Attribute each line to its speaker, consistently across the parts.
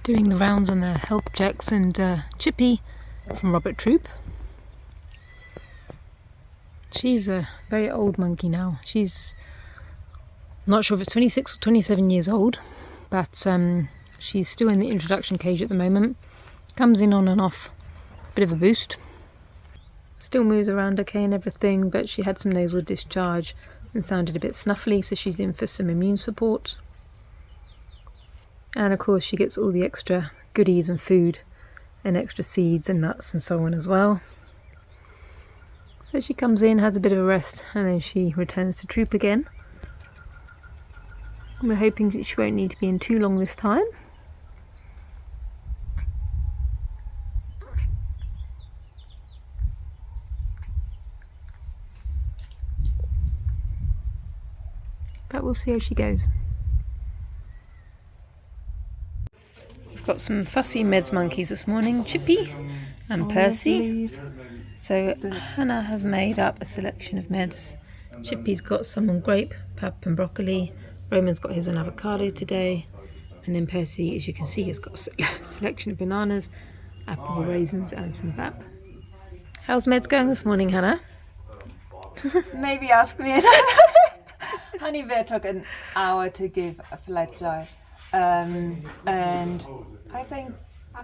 Speaker 1: doing the rounds on their health checks, and Chippy from Robert Troop. She's a very old monkey now. She's not sure if it's 26 or 27 years old, but she's still in the introduction cage at the moment. Comes in on and off, bit of a boost. Still moves around okay and everything, but she had some nasal discharge and sounded a bit snuffly, so she's in for some immune support. And of course she gets all the extra goodies and food and extra seeds and nuts and so on as well. So she comes in, has a bit of a rest, and then she returns to troop again. And we're hoping that she won't need to be in too long this time. But we'll see how she goes. Got some fussy meds monkeys this morning, Chippy and Percy. So Hannah has made up a selection of meds. Chippy's got some on grape, pap and broccoli. Roman's got his on avocado today. And then Percy, as you can see, has got a selection of bananas, apple, raisins and some pap. How's meds going this morning, Hannah?
Speaker 2: Maybe ask me another. Honey Bear took an hour to give a flat jar. And I think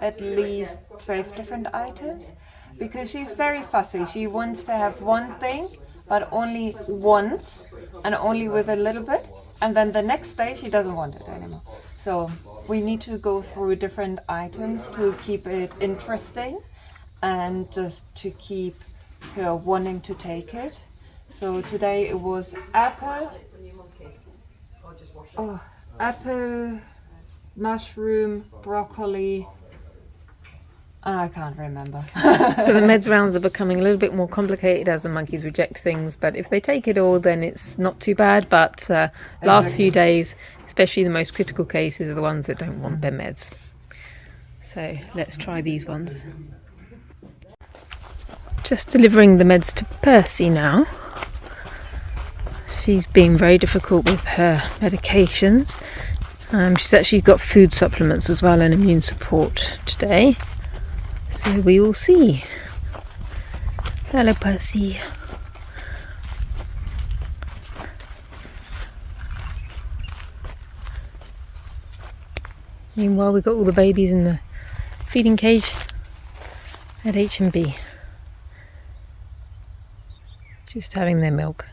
Speaker 2: at least 12 different items, because she's very fussy. She wants to have one thing, but only once and only with a little bit, and then the next day she doesn't want it anymore. So we need to go through different items to keep it interesting and just to keep her wanting to take it. So today it was apple, mushroom, broccoli, and I can't remember.
Speaker 1: So the meds rounds are becoming a little bit more complicated as the monkeys reject things, but if they take it all then it's not too bad. But last few days, especially the most critical cases, are the ones that don't want their meds. So let's try these ones. Just delivering the meds to Percy now. She's been very difficult with her medications. She's actually got food supplements as well and immune support today. So we will see. Hello, Percy. Meanwhile, we've got all the babies in the feeding cage at H&B. Just having their milk.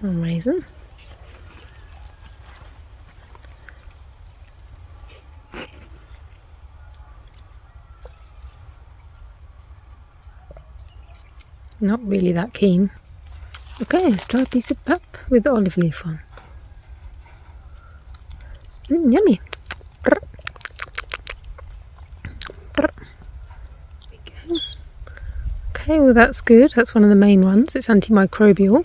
Speaker 1: Amazing. Not really that keen. Okay, let's try a piece of pap with the olive leaf on. Yummy. Brr. Brr. There we go. Okay, well that's good. That's one of the main ones. It's antimicrobial.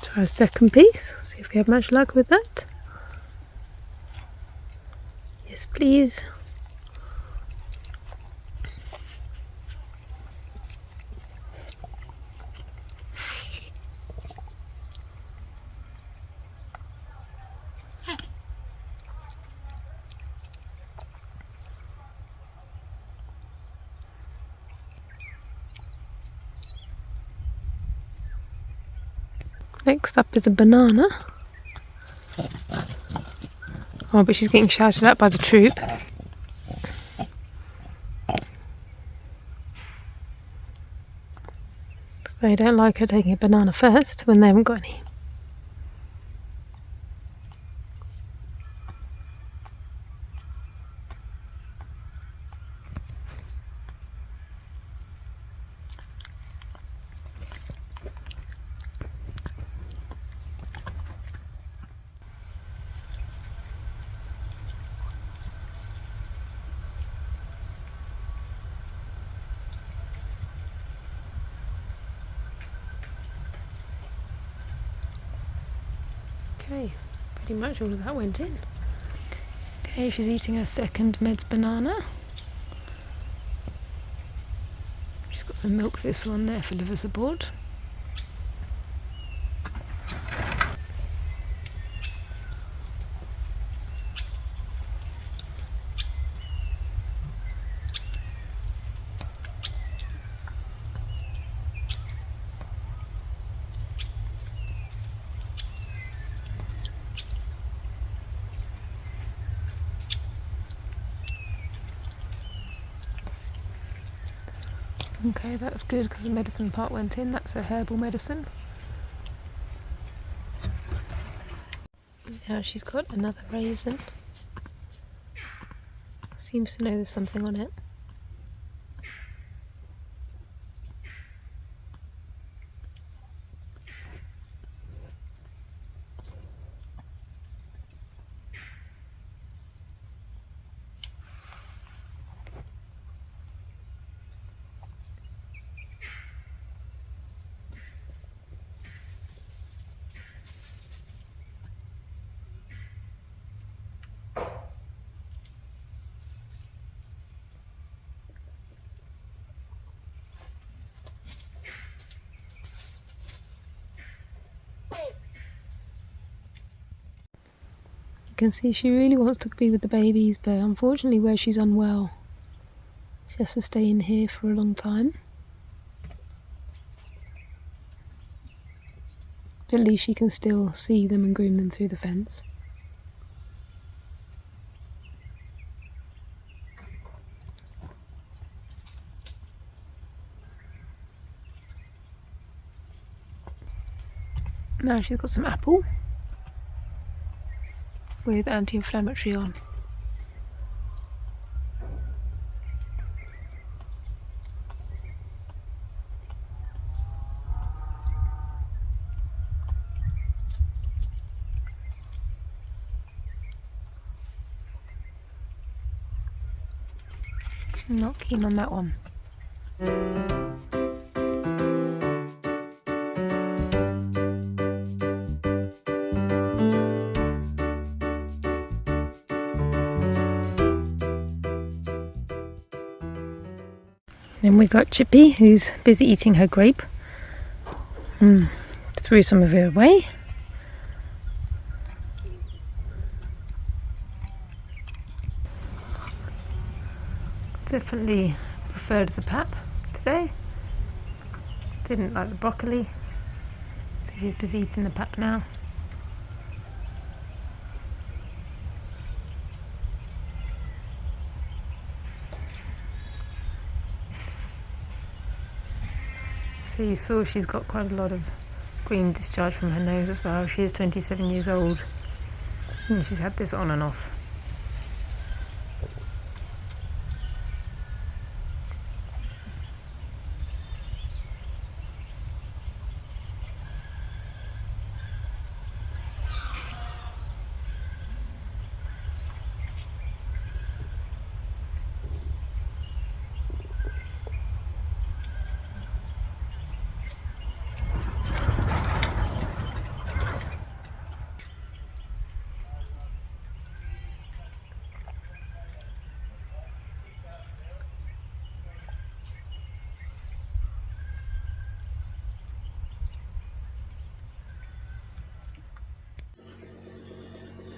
Speaker 1: Try a second piece, see if we have much luck with that. Yes, please. Next up is a banana. Oh, but she's getting shouted at by the troop. They don't like her taking a banana first when they haven't got any. Okay, pretty much all of that went in. Okay, she's eating her second meds banana. She's got some milk thistle on there for liver support. Okay, that's good because the medicine part went in. That's a herbal medicine. Now she's got another raisin. Seems to know there's something on it. You can see she really wants to be with the babies, but unfortunately where she's unwell, she has to stay in here for a long time. But at least she can still see them and groom them through the fence. Now she's got some apple with anti-inflammatory on. I'm not keen on that one. Then we got Chippy, who's busy eating her grape. Threw some of it away. Definitely preferred the pap today. Didn't like the broccoli, so she's busy eating the pap now. So you saw she's got quite a lot of green discharge from her nose as well. She is 27 years old and she's had this on and off.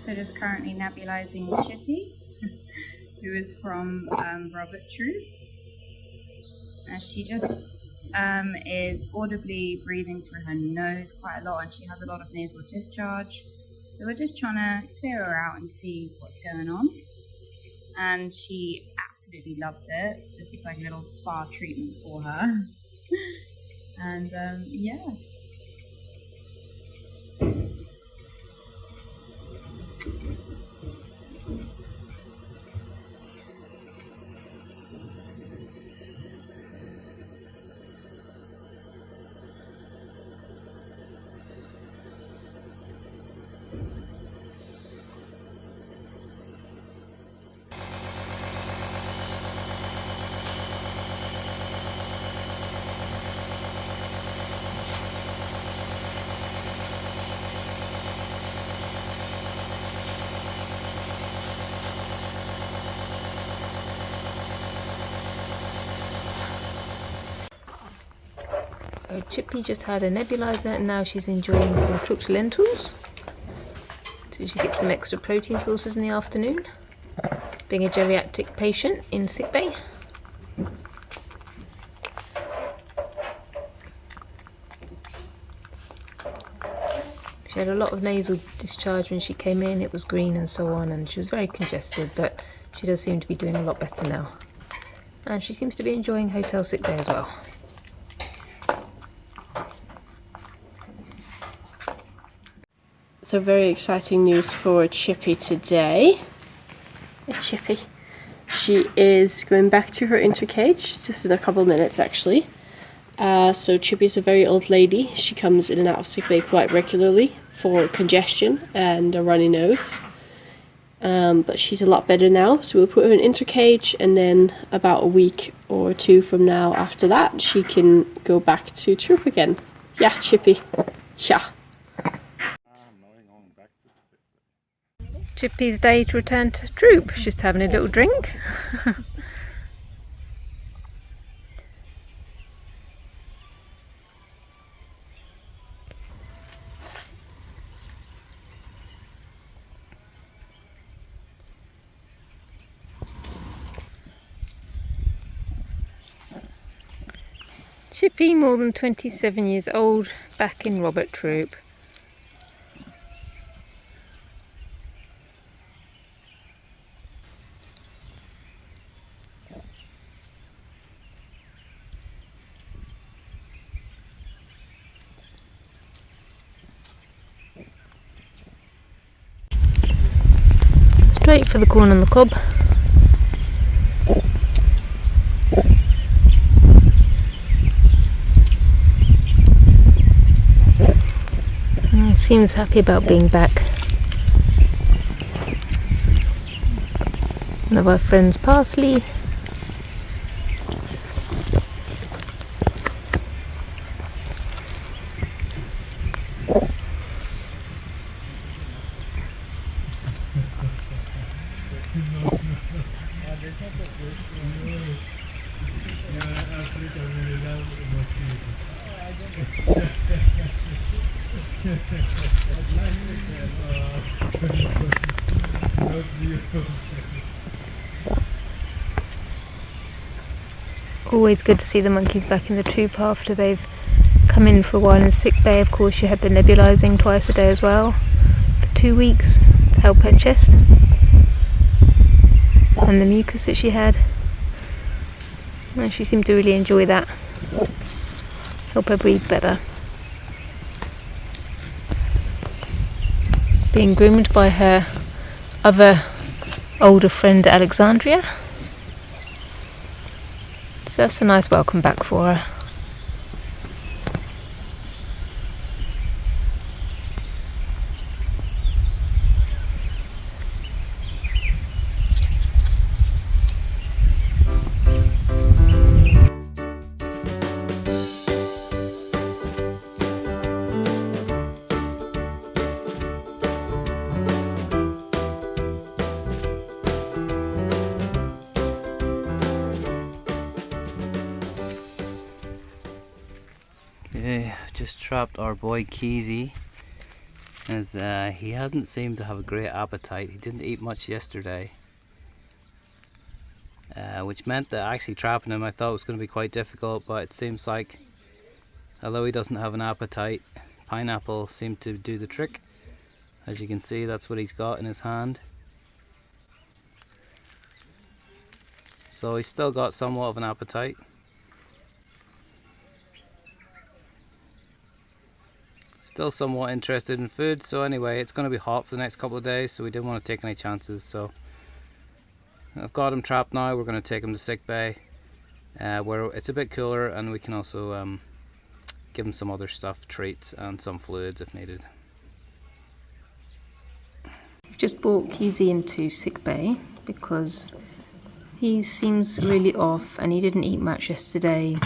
Speaker 3: So just currently nebulizing Chippy, who is from Vervet Forest. She just is audibly breathing through her nose quite a lot, and she has a lot of nasal discharge. So we're just trying to clear her out and see what's going on. And she absolutely loves it. This is like a little spa treatment for her. And yeah.
Speaker 1: So Chippy just had a nebulizer and now she's enjoying some cooked lentils. So she gets some extra protein sources in the afternoon, being a geriatric patient in sickbay. She had a lot of nasal discharge when she came in, it was green and so on, and she was very congested, but she does seem to be doing a lot better now. And she seems to be enjoying hotel sickbay as well.
Speaker 4: So very exciting news for Chippy today. Chippy. She is going back to her intercage, just in a couple of minutes actually. So Chippy is a very old lady. She comes in and out of sickbay quite regularly for congestion and a runny nose. But she's a lot better now, so we'll put her in intercage, and then about a week or two from now after that, she can go back to troop again. Yeah, Chippy. Yeah.
Speaker 1: Chippy's day to return to troop. She's just having a little drink. Chippy, more than 27 years old, back in Robert Troop. Straight for the corn on the cob. Seems happy about being back. One of our friends, Parsley. Always good to see the monkeys back in the troop after they've come in for a while in sick bay. Of course, she had the nebulizing twice a day as well for 2 weeks to help her chest and the mucus that she had, and she seemed to really enjoy that. Help her breathe better. Being groomed by her other older friend Alexandria. So that's a nice welcome back for her.
Speaker 5: Okay, just trapped our boy Keisie, as he hasn't seemed to have a great appetite. He didn't eat much yesterday, which meant that actually trapping him I thought was going to be quite difficult, but it seems like, although he doesn't have an appetite, pineapple seemed to do the trick. As you can see, that's what he's got in his hand. So he's still got somewhat of an appetite. Still somewhat interested in food, so anyway, it's going to be hot for the next couple of days, so we didn't want to take any chances. So I've got him trapped now. We're going to take him to sick bay, where it's a bit cooler, and we can also give him some other stuff, treats and some fluids if needed.
Speaker 1: We've just brought Keisie into sick bay because he seems really off and he didn't eat much yesterday.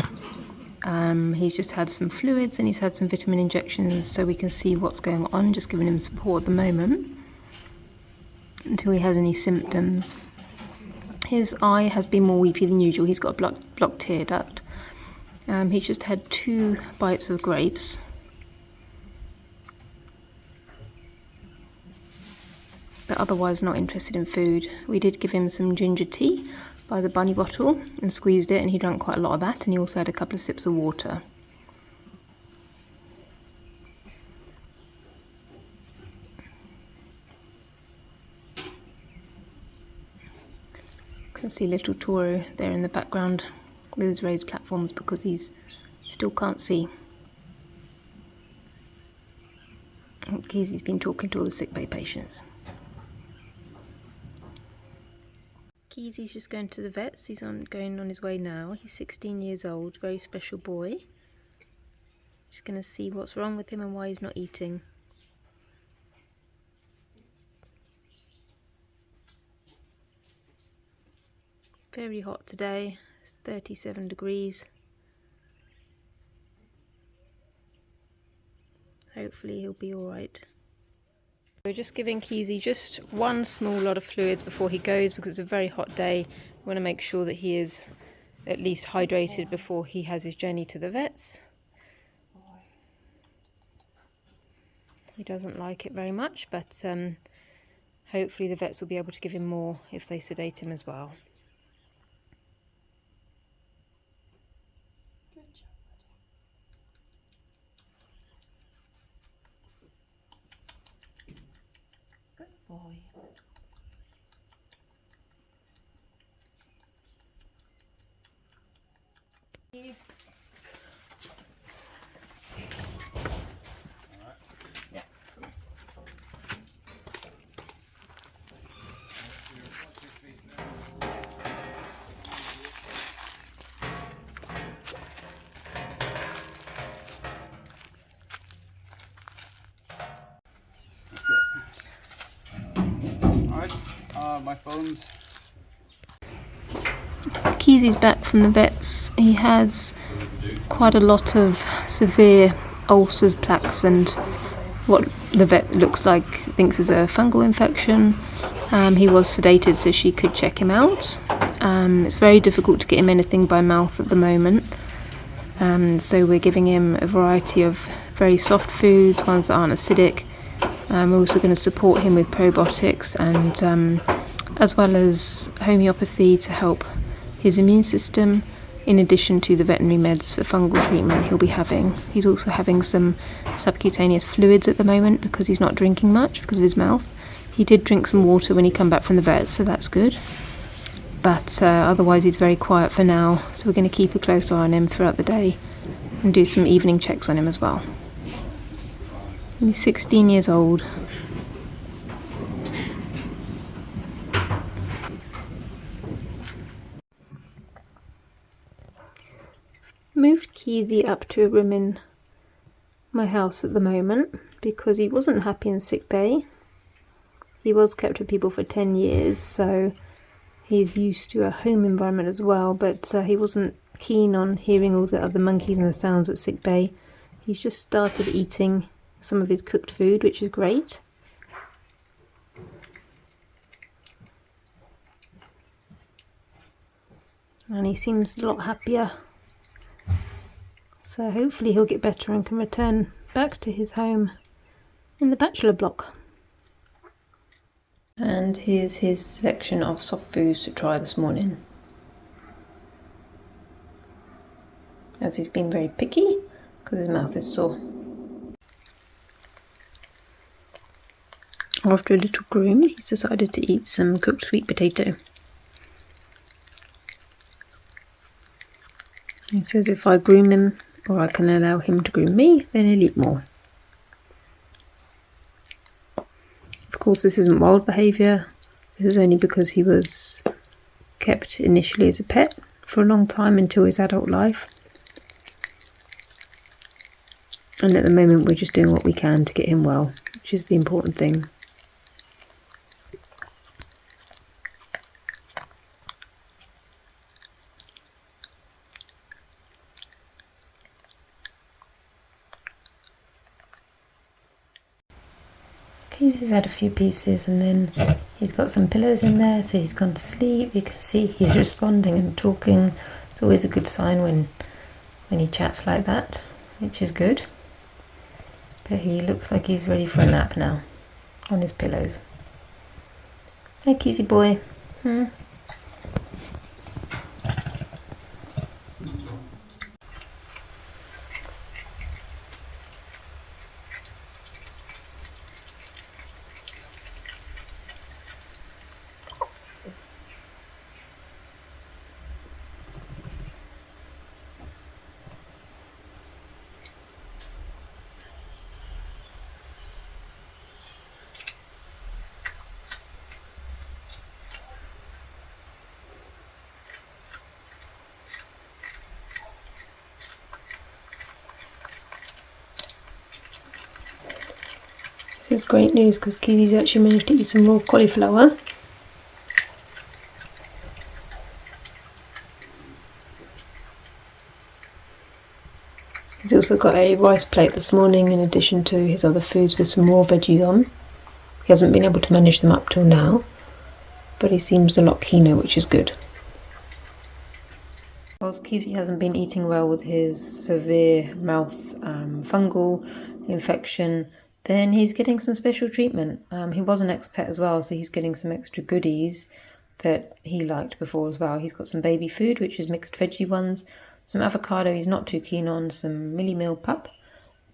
Speaker 1: He's just had some fluids and he's had some vitamin injections, so we can see what's going on, just giving him support at the moment until he has any symptoms. His eye has been more weepy than usual. He's got a blocked tear duct, He just had 2 bites of grapes. But otherwise not interested in food. We did give him some ginger tea by the bunny bottle and squeezed it, and he drank quite a lot of that, and he also had a couple of sips of water. You can see little Toro there in the background with his raised platforms because he's still can't see. Keisie's been talking to all the sick bay patients. Keisie's just going to the vets. He's going on his way now. He's 16 years old, very special boy. Just going to see what's wrong with him and why he's not eating. Very hot today. It's 37 degrees. Hopefully he'll be alright. We're just giving Keisie just one small lot of fluids before he goes because it's a very hot day. We want to make sure that he is at least hydrated before he has his journey to the vets. He doesn't like it very much, but hopefully the vets will be able to give him more if they sedate him as well.
Speaker 2: Boy.
Speaker 5: My phone's...
Speaker 1: Keisie's back from the vets. He has quite a lot of severe ulcers, plaques, and what the vet looks like thinks is a fungal infection. He was sedated so she could check him out. It's very difficult to get him anything by mouth at the moment. So we're giving him a variety of very soft foods, ones that aren't acidic. We're also going to support him with probiotics and as well as homeopathy to help his immune system, in addition to the veterinary meds for fungal treatment he'll be having. He's also having some subcutaneous fluids at the moment because he's not drinking much because of his mouth. He did drink some water when he came back from the vet, so that's good. But otherwise he's very quiet for now, so we're going to keep a close eye on him throughout the day and do some evening checks on him as well. He's 16 years old. Moved Keisie up to a room in my house at the moment because he wasn't happy in sick bay. He was kept with people for 10 years, so he's used to a home environment as well, but he wasn't keen on hearing all the other monkeys and the sounds at sick bay. He's just started eating some of his cooked food, which is great. And he seems a lot happier. So hopefully he'll get better and can return back to his home in the bachelor block. And here's his selection of soft foods to try this morning. As he's been very picky because his mouth is sore. After a little groom, he's decided to eat some cooked sweet potato. He says if I groom him, or I can allow him to groom me, then he'll eat more. Of course, this isn't wild behaviour. This is only because he was kept initially as a pet for a long time until his adult life. And at the moment we're just doing what we can to get him well, which is the important thing. He's had a few pieces and then he's got some pillows in there, so he's gone to sleep. You can see he's responding and talking. It's always a good sign when when he chats like that, which is good. But he looks like he's ready for a nap now, on his pillows. Hey, Keisie boy. This is great news because Keisie's actually managed to eat some raw cauliflower. He's also got a rice plate this morning in addition to his other foods with some raw veggies on. He hasn't been able to manage them up till now, but he seems a lot keener, which is good. Whilst Keisie hasn't been eating well with his severe mouth fungal infection, then he's getting some special treatment. He was an ex-pet as well, so he's getting some extra goodies that he liked before as well. He's got some baby food, which is mixed veggie ones, some avocado he's not too keen on, some milli meal pup,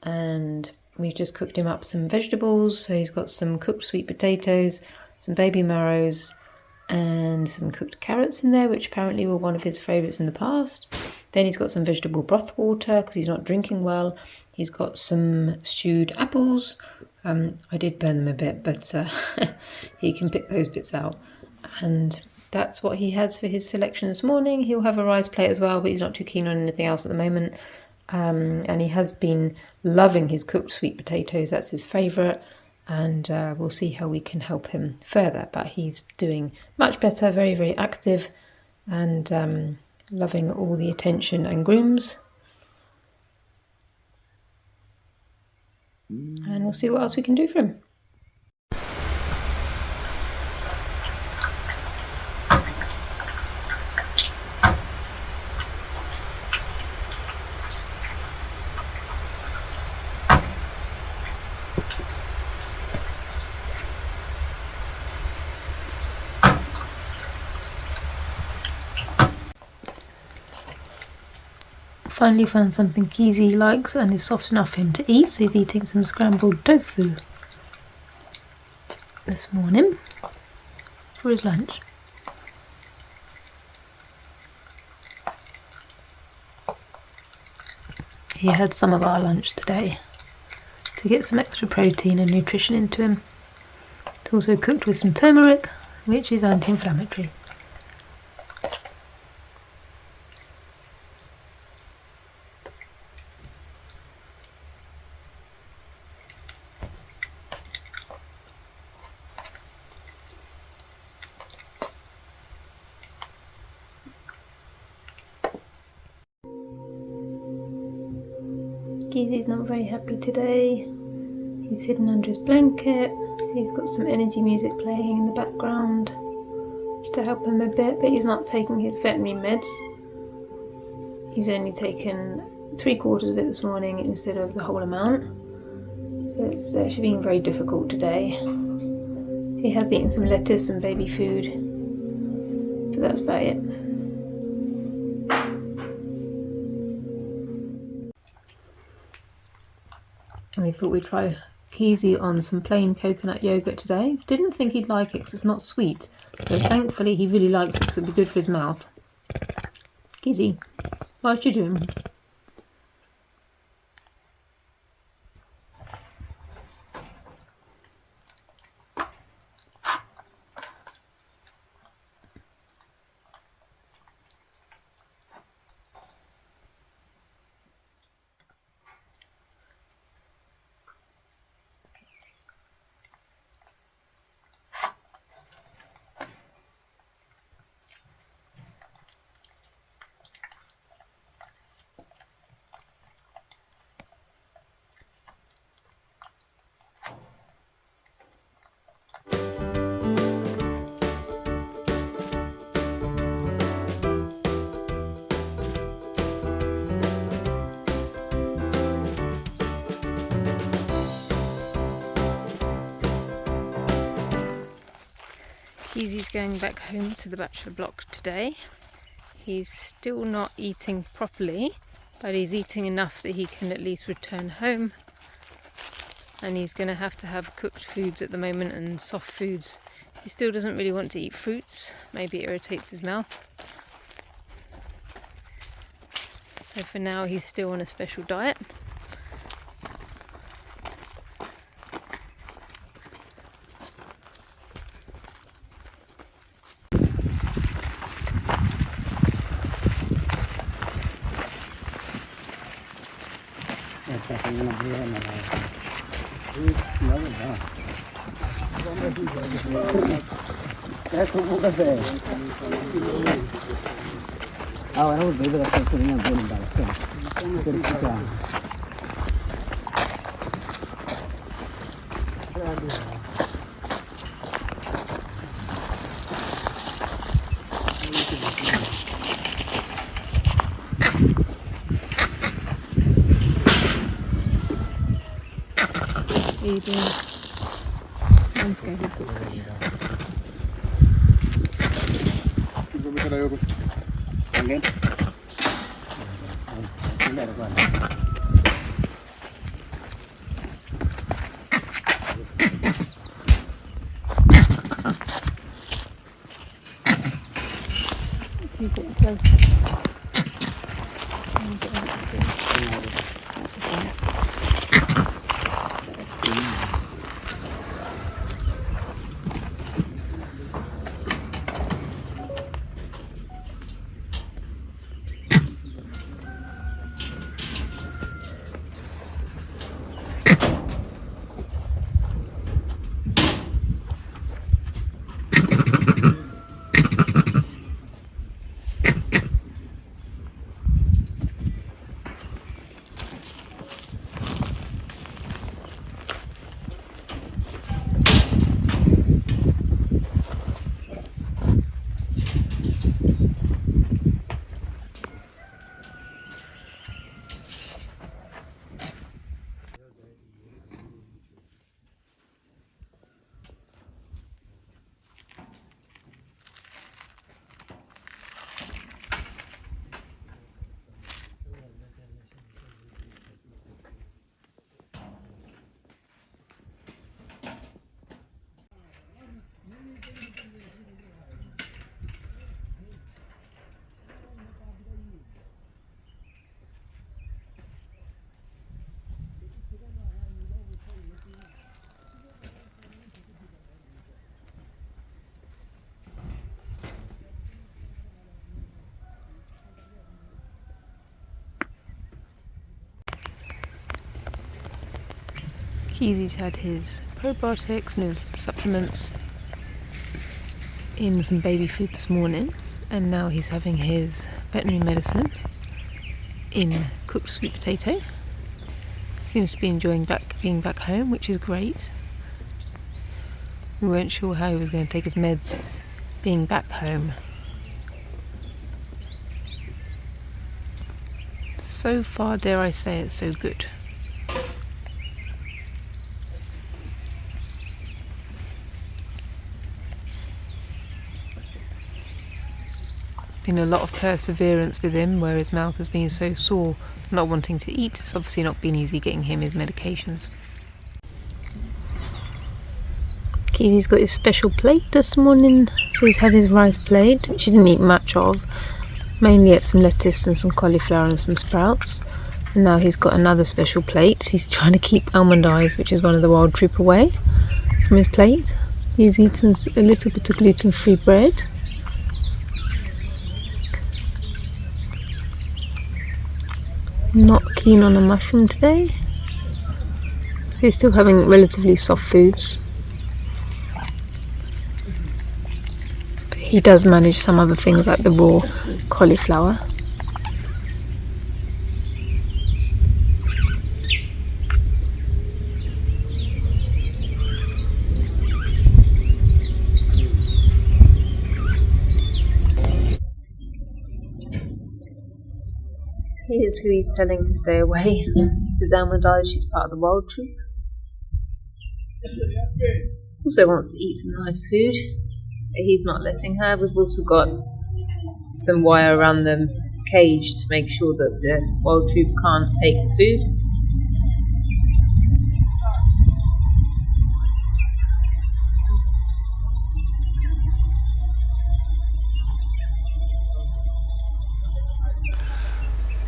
Speaker 1: and we've just cooked him up some vegetables. So he's got some cooked sweet potatoes, some baby marrows, and some cooked carrots in there, which apparently were one of his favourites in the past. Then he's got some vegetable broth water because he's not drinking well. He's got some stewed apples. I did burn them a bit, but he can pick those bits out. And that's what he has for his selection this morning. He'll have a rice plate as well, but he's not too keen on anything else at the moment. And he has been loving his cooked sweet potatoes. That's his favourite. And we'll see how we can help him further. But he's doing much better, very, very active, and loving all the attention and grooms. And we'll see what else we can do for him. Finally found something Keisie likes and is soft enough for him to eat, so he's eating some scrambled tofu this morning for his lunch. He had some of our lunch today to get some extra protein and nutrition into him. It's also cooked with some turmeric, which is anti-inflammatory. Keisie's not very happy today. He's hidden under his blanket. He's got some energy music playing in the background to help him a bit, but he's not taking his veterinary meds. He's only taken 3/4 of it this morning instead of the whole amount. So it's actually been very difficult today. He has eaten some lettuce and baby food, but that's about it. And we thought we'd try Keisie on some plain coconut yogurt today. Didn't think he'd like it because it's not sweet, but thankfully he really likes it because it'll be good for his mouth. Keisie, what are you doing? Keisie's going back home to the bachelor block today. He's still not eating properly, but he's eating enough that he can at least return home. And he's going to have cooked foods at the moment and soft foods. He still doesn't really want to eat fruits. Maybe it irritates his mouth. So for now he's still on a special diet. What are you doing? Let's go. You get close. Keisie's had his probiotics and his supplements in some baby food this morning, and now he's having his veterinary medicine in cooked sweet potato. Seems to be enjoying being back home, which is great. We weren't sure how he was going to take his meds being back home. So far, dare I say, it's so good. Been a lot of perseverance with him, where his mouth has been so sore, not wanting to eat. It's obviously not been easy getting him his medications. Keisie's got his special plate this morning. So he's had his rice plate, which he didn't eat much of. Mainly ate some lettuce and some cauliflower and some sprouts. And now he's got another special plate. He's trying to keep almond eyes, which is one of the wild troop, away from his plate. He's eaten a little bit of gluten-free bread. Not keen on a mushroom today, so he's still having relatively soft foods, but he does manage some other things like the raw cauliflower. Here's who he's telling to stay away. This is Almond Eyes, she's part of the wild troop. Also wants to eat some nice food. he's not letting her. We've also got some wire around the cage to make sure that the wild troop can't take the food.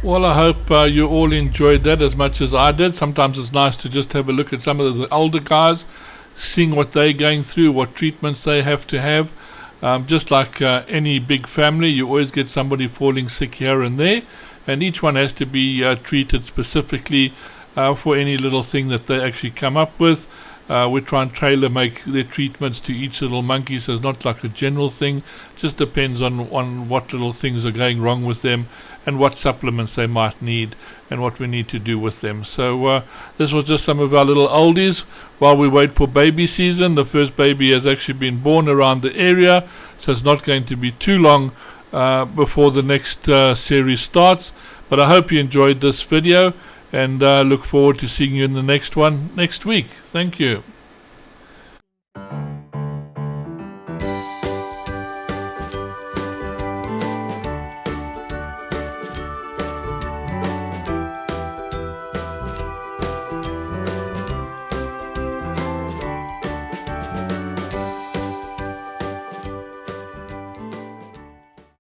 Speaker 6: Well, I hope you all enjoyed that as much as I did. Sometimes it's nice to just have a look at some of the older guys, seeing what they're going through, what treatments they have to have. Just like any big family, you always get somebody falling sick here and there, and each one has to be treated specifically for any little thing that they actually come up with. We try and tailor make their treatments to each little monkey, so it's not like a general thing. Just depends on what little things are going wrong with them and what supplements they might need and what we need to do with them. So this was just some of our little oldies while we wait for baby season. The first baby has actually been born around the area, so it's not going to be too long before the next series starts. But I hope you enjoyed this video, and look forward to seeing you in the next one next week. Thank you.